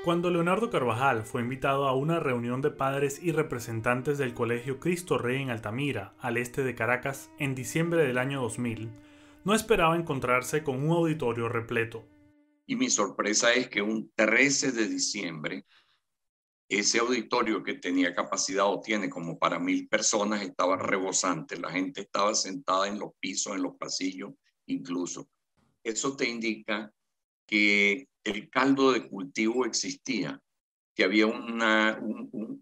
Cuando Leonardo Carvajal fue invitado a una reunión de padres y representantes del Colegio Cristo Rey en Altamira, al este de Caracas, en diciembre del año 2000, no esperaba encontrarse con un auditorio repleto. Y mi sorpresa es que un 13 de diciembre, ese auditorio que tenía capacidad o tiene como para 1000 personas estaba rebosante. La gente estaba sentada en los pisos, en los pasillos, incluso. Eso te indica que el caldo de cultivo existía, que había un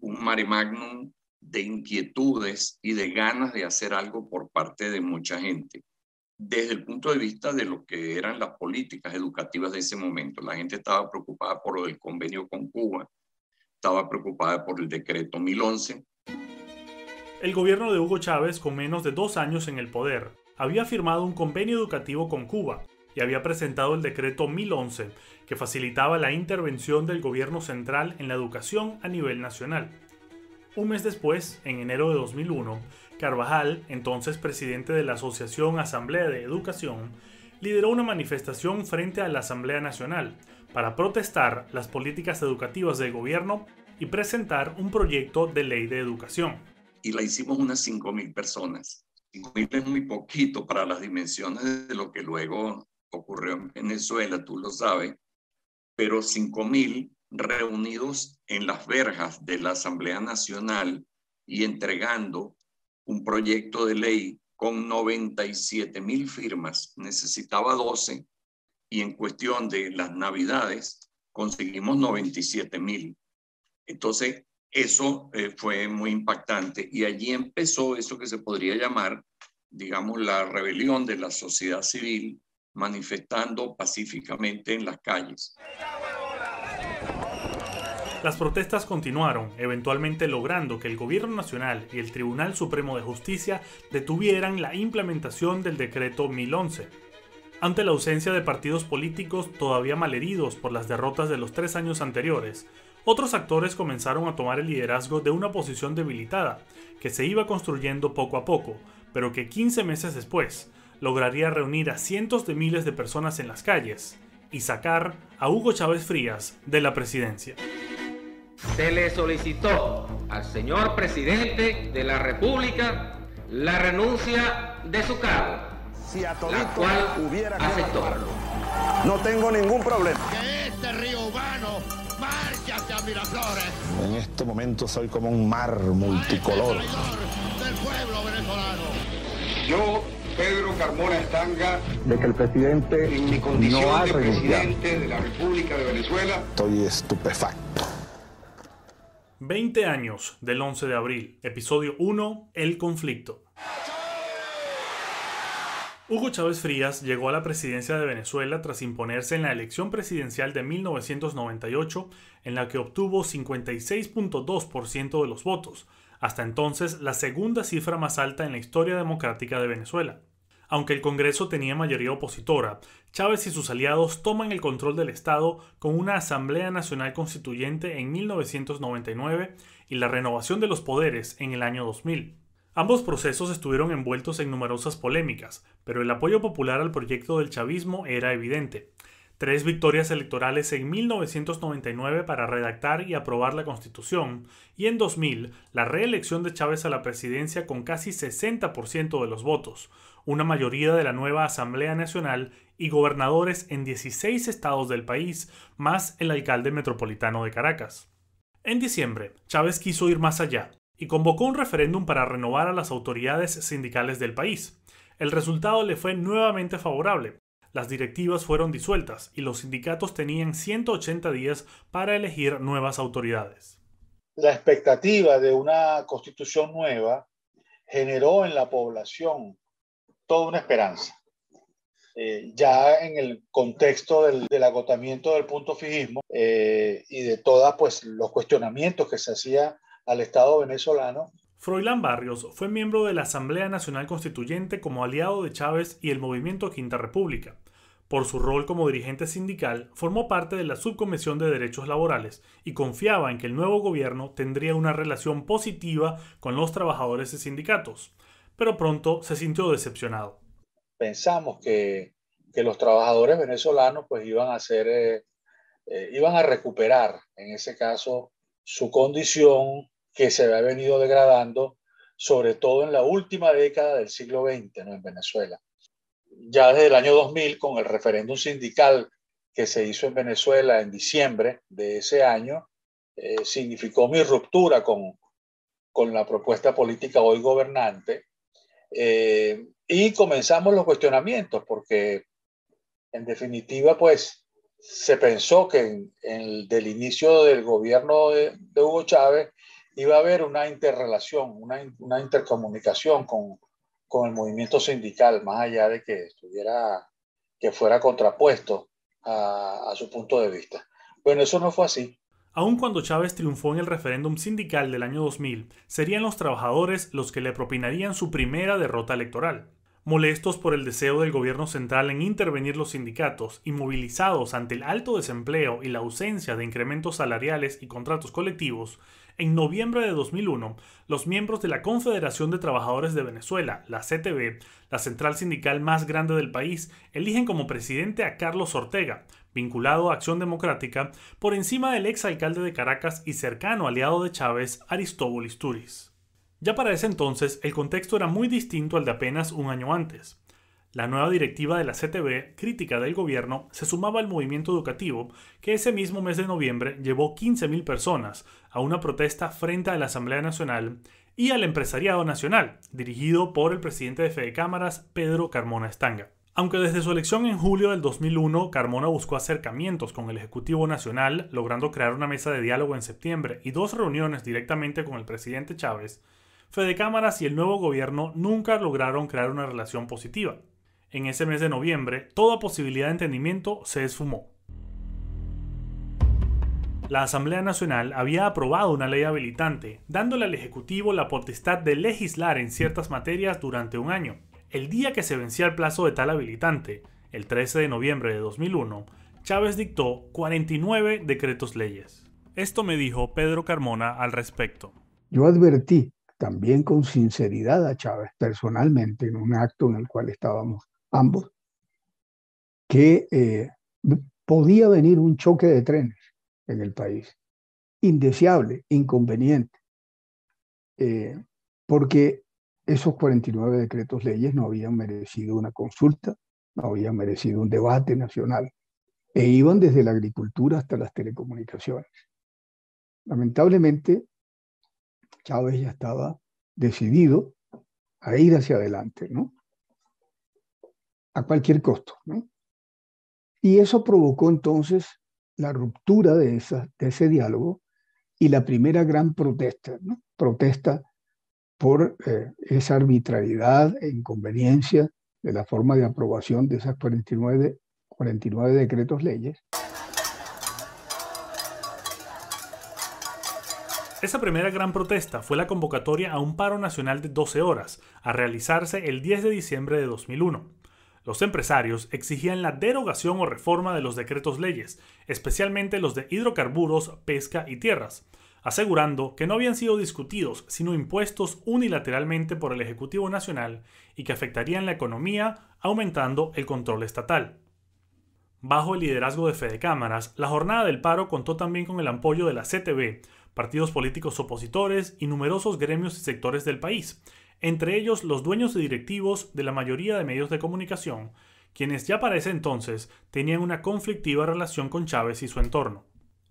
mare magnum de inquietudes y de ganas de hacer algo por parte de mucha gente. Desde el punto de vista de lo que eran las políticas educativas de ese momento, la gente estaba preocupada por lo del convenio con Cuba, estaba preocupada por el decreto 1011. El gobierno de Hugo Chávez, con menos de 2 años en el poder, había firmado un convenio educativo con Cuba y había presentado el decreto 1011, que facilitaba la intervención del gobierno central en la educación a nivel nacional. Un mes después, en enero de 2001, Carvajal, entonces presidente de la Asociación Asamblea de Educación, lideró una manifestación frente a la Asamblea Nacional para protestar las políticas educativas del gobierno y presentar un proyecto de ley de educación. Y la hicimos unas 5.000 personas. 5.000 es muy poquito para las dimensiones de lo que luego ocurrió en Venezuela, tú lo sabes, pero 5.000 reunidos en las verjas de la Asamblea Nacional y entregando un proyecto de ley con 97.000 firmas. Necesitaba 12 y en cuestión de las Navidades conseguimos 97.000. Entonces, eso fue muy impactante y allí empezó eso que se podría llamar, digamos, la rebelión de la sociedad civil manifestando pacíficamente en las calles. Las protestas continuaron, eventualmente logrando que el Gobierno Nacional y el Tribunal Supremo de Justicia detuvieran la implementación del decreto 1011. Ante la ausencia de partidos políticos todavía malheridos por las derrotas de los 3 años anteriores, otros actores comenzaron a tomar el liderazgo de una posición debilitada, que se iba construyendo poco a poco, pero que 15 meses después lograría reunir a cientos de miles de personas en las calles y sacar a Hugo Chávez Frías de la presidencia. Se le solicitó al señor presidente de la República la renuncia de su cargo, si a la cual hubiera aceptó. No tengo ningún problema. Que este río urbano marche hacia Miraflores. En este momento soy como un mar multicolor. Del pueblo venezolano. Yo, Pedro Carmona Estanga, De que el presidente en mi condición no ha de renunciado. presidente de la República de Venezuela, Estoy estupefacto. 20 años del 11 de abril, episodio 1, El conflicto. Hugo Chávez Frías llegó a la presidencia de Venezuela tras imponerse en la elección presidencial de 1998, en la que obtuvo 56.2% de los votos, hasta entonces la segunda cifra más alta en la historia democrática de Venezuela. Aunque el Congreso tenía mayoría opositora, Chávez y sus aliados toman el control del Estado con una Asamblea Nacional Constituyente en 1999 y la renovación de los poderes en el año 2000. Ambos procesos estuvieron envueltos en numerosas polémicas, pero el apoyo popular al proyecto del chavismo era evidente. 3 victorias electorales en 1999 para redactar y aprobar la Constitución, y en 2000 la reelección de Chávez a la presidencia con casi 60% de los votos, una mayoría de la nueva Asamblea Nacional y gobernadores en 16 estados del país, más el alcalde metropolitano de Caracas. En diciembre, Chávez quiso ir más allá y convocó un referéndum para renovar a las autoridades sindicales del país. El resultado le fue nuevamente favorable. Las directivas fueron disueltas y los sindicatos tenían 180 días para elegir nuevas autoridades. La expectativa de una constitución nueva generó en la población toda una esperanza. Ya en el contexto del agotamiento del punto fijismo y de todos pues, los cuestionamientos que se hacía al Estado venezolano. Froilán Barrios fue miembro de la Asamblea Nacional Constituyente como aliado de Chávez y el movimiento Quinta República. Por su rol como dirigente sindical, formó parte de la Subcomisión de Derechos Laborales y confiaba en que el nuevo gobierno tendría una relación positiva con los trabajadores y sindicatos, pero pronto se sintió decepcionado. Pensamos que los trabajadores venezolanos pues, iban a ser iban a recuperar, en ese caso, su condición que se había venido degradando, sobre todo en la última década del siglo XX, ¿no? En Venezuela. Ya desde el año 2000, con el referéndum sindical que se hizo en Venezuela en diciembre de ese año, significó mi ruptura con la propuesta política hoy gobernante, y comenzamos los cuestionamientos, porque en definitiva, pues, se pensó que del inicio del gobierno de Hugo Chávez iba a haber una interrelación, una intercomunicación con el movimiento sindical, más allá de que fuera contrapuesto a su punto de vista. Bueno, eso no fue así. Aun cuando Chávez triunfó en el referéndum sindical del año 2000, serían los trabajadores los que le propinarían su primera derrota electoral. Molestos por el deseo del gobierno central en intervenir los sindicatos y movilizados ante el alto desempleo y la ausencia de incrementos salariales y contratos colectivos, en noviembre de 2001, los miembros de la Confederación de Trabajadores de Venezuela, la CTV, la central sindical más grande del país, eligen como presidente a Carlos Ortega, vinculado a Acción Democrática, por encima del exalcalde de Caracas y cercano aliado de Chávez, Aristóbulo Istúriz. Ya para ese entonces, el contexto era muy distinto al de apenas un año antes. La nueva directiva de la CTV, crítica del gobierno, se sumaba al movimiento educativo, que ese mismo mes de noviembre llevó 15.000 personas a una protesta frente a la Asamblea Nacional, y al empresariado nacional, dirigido por el presidente de Fedecámaras, Pedro Carmona Estanga. Aunque desde su elección en julio del 2001, Carmona buscó acercamientos con el Ejecutivo Nacional, logrando crear una mesa de diálogo en septiembre y 2 reuniones directamente con el presidente Chávez, Fedecámaras y el nuevo gobierno nunca lograron crear una relación positiva. En ese mes de noviembre, toda posibilidad de entendimiento se esfumó. La Asamblea Nacional había aprobado una ley habilitante, dándole al Ejecutivo la potestad de legislar en ciertas materias durante un año. El día que se vencía el plazo de tal habilitante, el 13 de noviembre de 2001, Chávez dictó 49 decretos leyes. Esto me dijo Pedro Carmona al respecto. Yo advertí también con sinceridad a Chávez personalmente en un acto en el cual estábamos ambos, que podía venir un choque de trenes en el país, indeseable, inconveniente, porque esos 49 decretos leyes no habían merecido una consulta, no habían merecido un debate nacional, e iban desde la agricultura hasta las telecomunicaciones. Lamentablemente, Chávez ya estaba decidido a ir hacia adelante, ¿no? A cualquier costo, ¿no? Y eso provocó entonces la ruptura de ese diálogo y la primera gran protesta, ¿no? Protesta por esa arbitrariedad e inconveniencia de la forma de aprobación de esas 49 decretos leyes. Esa primera gran protesta fue la convocatoria a un paro nacional de 12 horas, a realizarse el 10 de diciembre de 2001. Los empresarios exigían la derogación o reforma de los decretos leyes, especialmente los de hidrocarburos, pesca y tierras, asegurando que no habían sido discutidos, sino impuestos unilateralmente por el Ejecutivo Nacional y que afectarían la economía, aumentando el control estatal. Bajo el liderazgo de Fedecámaras, la jornada del paro contó también con el apoyo de la CTV, partidos políticos opositores y numerosos gremios y sectores del país, entre ellos los dueños y directivos de la mayoría de medios de comunicación, quienes ya para ese entonces tenían una conflictiva relación con Chávez y su entorno.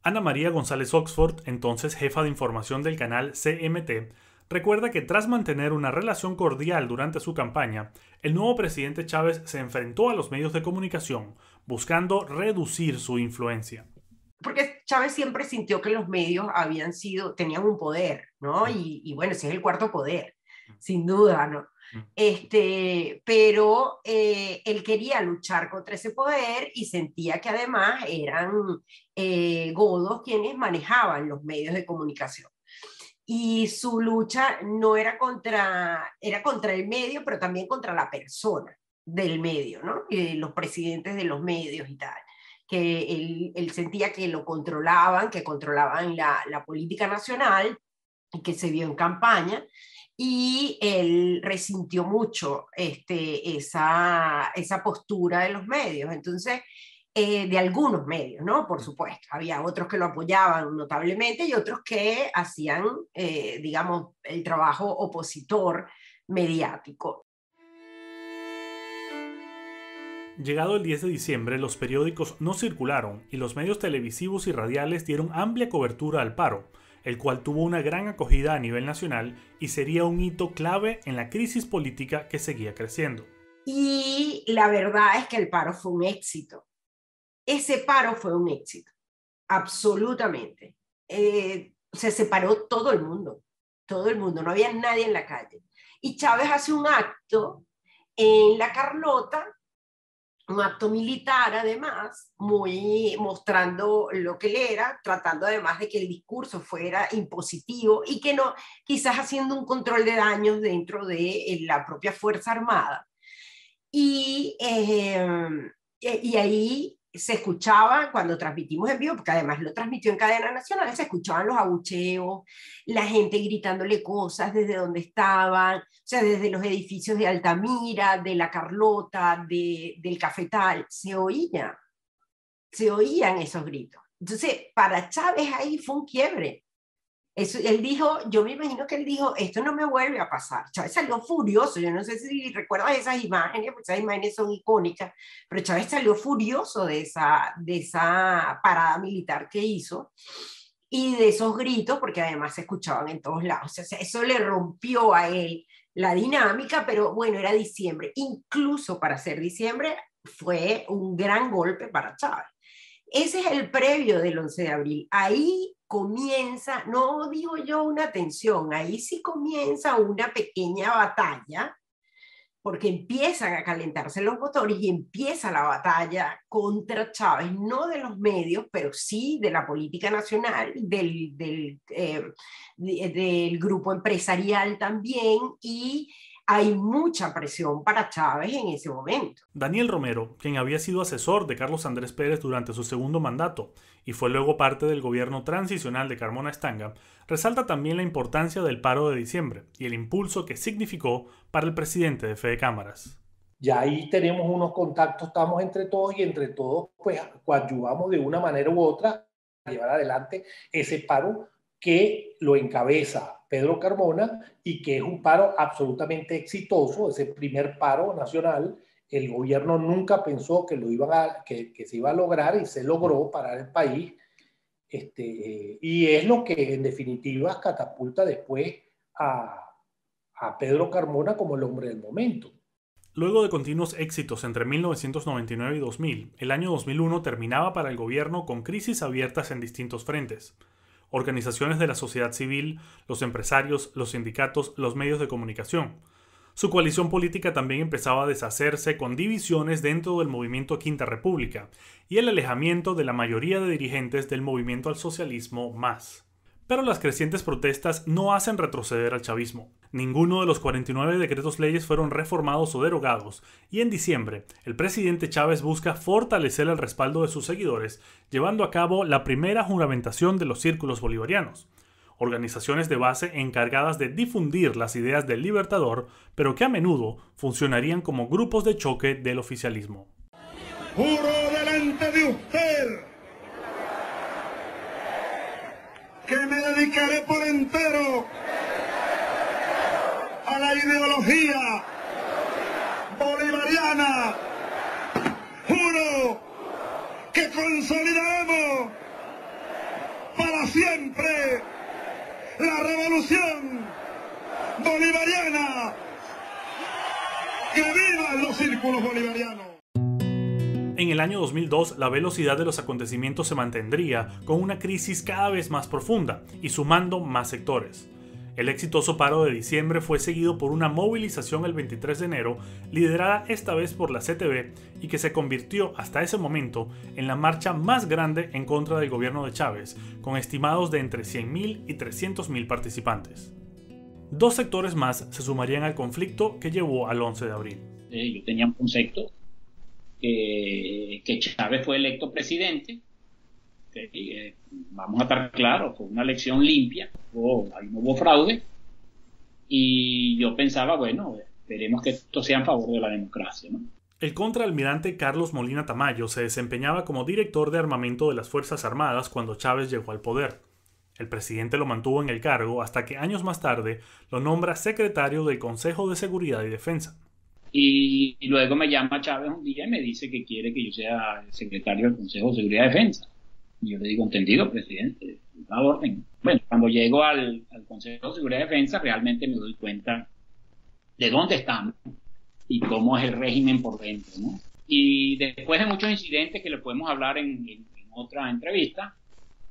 Ana María González Oxford, entonces jefa de información del canal CMT, recuerda que tras mantener una relación cordial durante su campaña, el nuevo presidente Chávez se enfrentó a los medios de comunicación, buscando reducir su influencia. Porque Chávez siempre sintió que los medios tenían un poder, ¿no? Y bueno, ese es el cuarto poder, sin duda, ¿no? Pero él quería luchar contra ese poder y sentía que además eran godos quienes manejaban los medios de comunicación. Y su lucha no era contra el medio, pero también contra la persona del medio, ¿no? Los presidentes de los medios y tal. Que él sentía que lo controlaban, que controlaban la política nacional, y que se vio en campaña, y él resintió mucho esa postura de los medios. Entonces, de algunos medios, ¿no? Por supuesto. Había otros que lo apoyaban notablemente y otros que hacían, digamos, el trabajo opositor mediático. Llegado el 10 de diciembre, los periódicos no circularon y los medios televisivos y radiales dieron amplia cobertura al paro, el cual tuvo una gran acogida a nivel nacional y sería un hito clave en la crisis política que seguía creciendo. Y la verdad es que el paro fue un éxito. Ese paro fue un éxito, absolutamente. Se separó todo el mundo, no había nadie en la calle. Y Chávez hace un acto en La Carlota, un acto militar además, muy mostrando lo que él era, tratando además de que el discurso fuera impositivo y que no, quizás haciendo un control de daños dentro de la propia Fuerza Armada. Y ahí se escuchaba, cuando transmitimos en vivo, porque además lo transmitió en cadena nacional, se escuchaban los abucheos, la gente gritándole cosas desde donde estaban, o sea, desde los edificios de Altamira, de La Carlota, del Cafetal, se oían esos gritos. Entonces, para Chávez ahí fue un quiebre. Eso, él dijo, yo me imagino que él dijo, esto no me vuelve a pasar. Chávez salió furioso, yo no sé si recuerdas esas imágenes, porque esas imágenes son icónicas, pero Chávez salió furioso de esa parada militar que hizo y de esos gritos, porque además se escuchaban en todos lados. O sea, eso le rompió a él la dinámica, pero bueno, era diciembre. Incluso para ser diciembre fue un gran golpe para Chávez. Ese es el previo del 11 de abril. Ahí comienza, no digo yo una tensión, ahí sí comienza una pequeña batalla, porque empiezan a calentarse los motores y empieza la batalla contra Chávez, no de los medios, pero sí de la política nacional, del grupo empresarial también, y hay mucha presión para Chávez en ese momento. Daniel Romero, quien había sido asesor de Carlos Andrés Pérez durante su segundo mandato y fue luego parte del gobierno transicional de Carmona Estanga, resalta también la importancia del paro de diciembre y el impulso que significó para el presidente de Fede Cámaras. Ya ahí tenemos unos contactos, estamos entre todos y entre todos pues coadyuvamos de una manera u otra a llevar adelante ese paro que lo encabeza Pedro Carmona y que es un paro absolutamente exitoso, ese primer paro nacional. El gobierno nunca pensó que que se iba a lograr y se logró parar el país. Y es lo que en definitiva catapulta después a Pedro Carmona como el hombre del momento. Luego de continuos éxitos entre 1999 y 2000, el año 2001 terminaba para el gobierno con crisis abiertas en distintos frentes. Organizaciones de la sociedad civil, los empresarios, los sindicatos, los medios de comunicación. Su coalición política también empezaba a deshacerse con divisiones dentro del movimiento Quinta República y el alejamiento de la mayoría de dirigentes del movimiento al socialismo más. Pero las crecientes protestas no hacen retroceder al chavismo. Ninguno de los 49 decretos leyes fueron reformados o derogados, y en diciembre, el presidente Chávez busca fortalecer el respaldo de sus seguidores, llevando a cabo la primera juramentación de los círculos bolivarianos, organizaciones de base encargadas de difundir las ideas del Libertador, pero que a menudo funcionarían como grupos de choque del oficialismo. Juro delante de usted que me dedicaré por entero a la ideología bolivariana. Juro que consolidaremos para siempre la revolución bolivariana. ¡Que vivan los círculos bolivarianos! En el año 2002, la velocidad de los acontecimientos se mantendría con una crisis cada vez más profunda y sumando más sectores. El exitoso paro de diciembre fue seguido por una movilización el 23 de enero, liderada esta vez por la CTV y que se convirtió hasta ese momento en la marcha más grande en contra del gobierno de Chávez, con estimados de entre 100.000 y 300.000 participantes. Dos sectores más se sumarían al conflicto que llevó al 11 de abril. Yo tenía un concepto que Chávez fue electo presidente. Vamos a estar claros, fue una elección limpia, ahí no hubo fraude, y yo pensaba, bueno, esperemos que esto sea en favor de la democracia, ¿no? El contraalmirante Carlos Molina Tamayo se desempeñaba como director de armamento de las Fuerzas Armadas cuando Chávez llegó al poder. El presidente lo mantuvo en el cargo hasta que años más tarde lo nombra secretario del Consejo de Seguridad y Defensa. Y luego me llama Chávez un día y me dice que quiere que yo sea el secretario del Consejo de Seguridad y Defensa. Y yo le digo, entendido, presidente, una orden. Bueno, cuando llego al Consejo de Seguridad y Defensa, realmente me doy cuenta de dónde estamos y cómo es el régimen por dentro, ¿no? Y después de muchos incidentes que le podemos hablar en otra entrevista,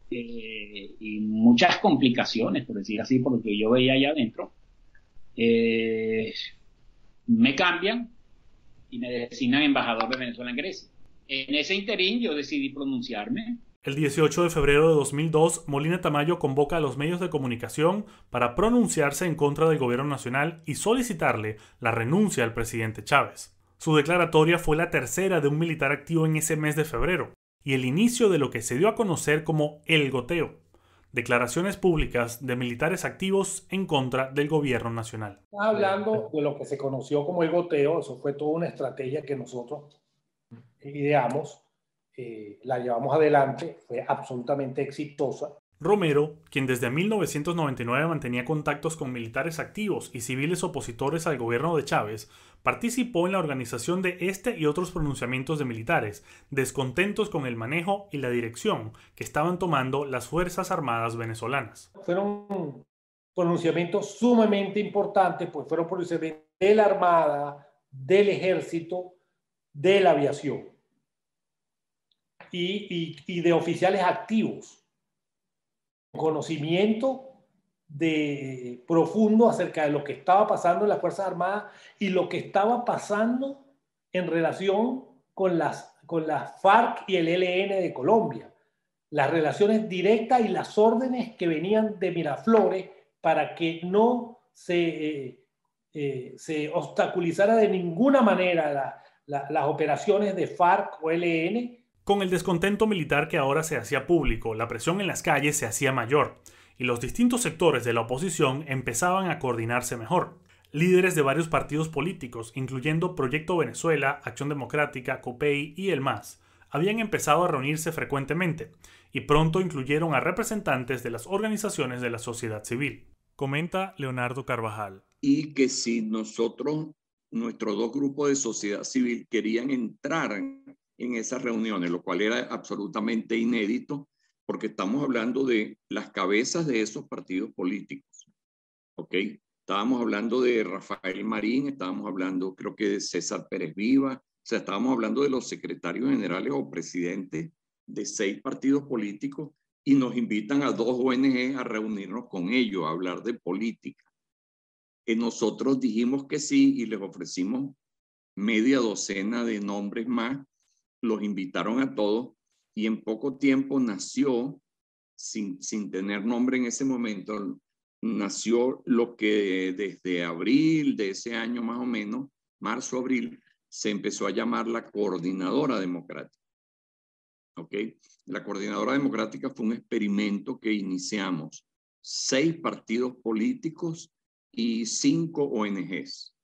y muchas complicaciones, por decir así, por lo que yo veía allá adentro, me cambian y me designan embajador de Venezuela en Grecia. En ese interín yo decidí pronunciarme. El 18 de febrero de 2002, Molina Tamayo convoca a los medios de comunicación para pronunciarse en contra del gobierno nacional y solicitarle la renuncia al presidente Chávez. Su declaratoria fue la tercera de un militar activo en ese mes de febrero y el inicio de lo que se dio a conocer como el goteo, declaraciones públicas de militares activos en contra del gobierno nacional. Hablando de lo que se conoció como el goteo, eso fue toda una estrategia que nosotros ideamos. La llevamos adelante, fue absolutamente exitosa. Romero, quien desde 1999 mantenía contactos con militares activos y civiles opositores al gobierno de Chávez, participó en la organización de este y otros pronunciamientos de militares, descontentos con el manejo y la dirección que estaban tomando las Fuerzas Armadas venezolanas. Fueron pronunciamientos sumamente importantes, pues fueron pronunciamientos de la Armada, del Ejército, de la aviación. Y de oficiales activos, conocimiento profundo acerca de lo que estaba pasando en las Fuerzas Armadas y lo que estaba pasando en relación con las FARC y el ELN de Colombia, las relaciones directas y las órdenes que venían de Miraflores para que no se obstaculizara de ninguna manera las operaciones de FARC o ELN. Con el descontento militar que ahora se hacía público, la presión en las calles se hacía mayor y los distintos sectores de la oposición empezaban a coordinarse mejor. Líderes de varios partidos políticos, incluyendo Proyecto Venezuela, Acción Democrática, COPEI y el MAS, habían empezado a reunirse frecuentemente y pronto incluyeron a representantes de las organizaciones de la sociedad civil. Comenta Leonardo Carvajal. Y que si nuestros dos grupos de sociedad civil querían entrar en esas reuniones, lo cual era absolutamente inédito, porque estamos hablando de las cabezas de esos partidos políticos, ¿ok? Estábamos hablando de Rafael Marín, estábamos hablando creo que de César Pérez Viva, o sea, estábamos hablando de los secretarios generales o presidentes de 6 partidos políticos y nos invitan a 2 ONG a reunirnos con ellos, a hablar de política. Y nosotros dijimos que sí y les ofrecimos media docena de nombres más. Los invitaron a todos y en poco tiempo nació, sin tener nombre en ese momento, nació lo que desde abril de ese año más o menos, marzo-abril, se empezó a llamar la Coordinadora Democrática. ¿Ok? La Coordinadora Democrática fue un experimento que iniciamos 6 partidos políticos y 5 ONGs.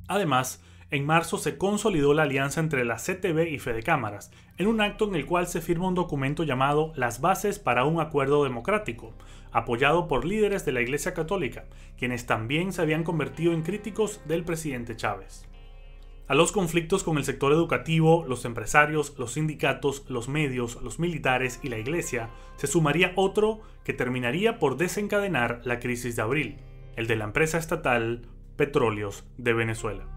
Además, en marzo se consolidó la alianza entre la CTV y Fedecámaras, en un acto en el cual se firma un documento llamado Las Bases para un Acuerdo Democrático, apoyado por líderes de la Iglesia Católica, quienes también se habían convertido en críticos del presidente Chávez. A los conflictos con el sector educativo, los empresarios, los sindicatos, los medios, los militares y la Iglesia, se sumaría otro que terminaría por desencadenar la crisis de abril, el de la empresa estatal Petróleos de Venezuela.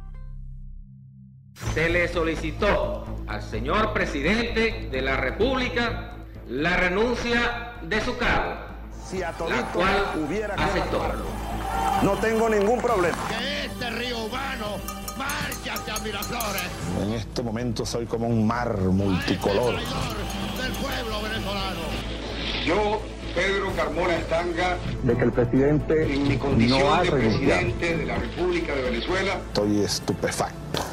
Se le solicitó al señor presidente de la República la renuncia de su cargo, Si a la todito cual hubiera que aceptó. matarlo, no tengo ningún problema. Que este río Ubano marche hacia Miraflores. En este momento soy como un mar multicolor. Del pueblo venezolano. Yo, Pedro Carmona Estanga, De que el presidente en mi condición no ha de renunciado. presidente de la República de Venezuela, Estoy estupefacto.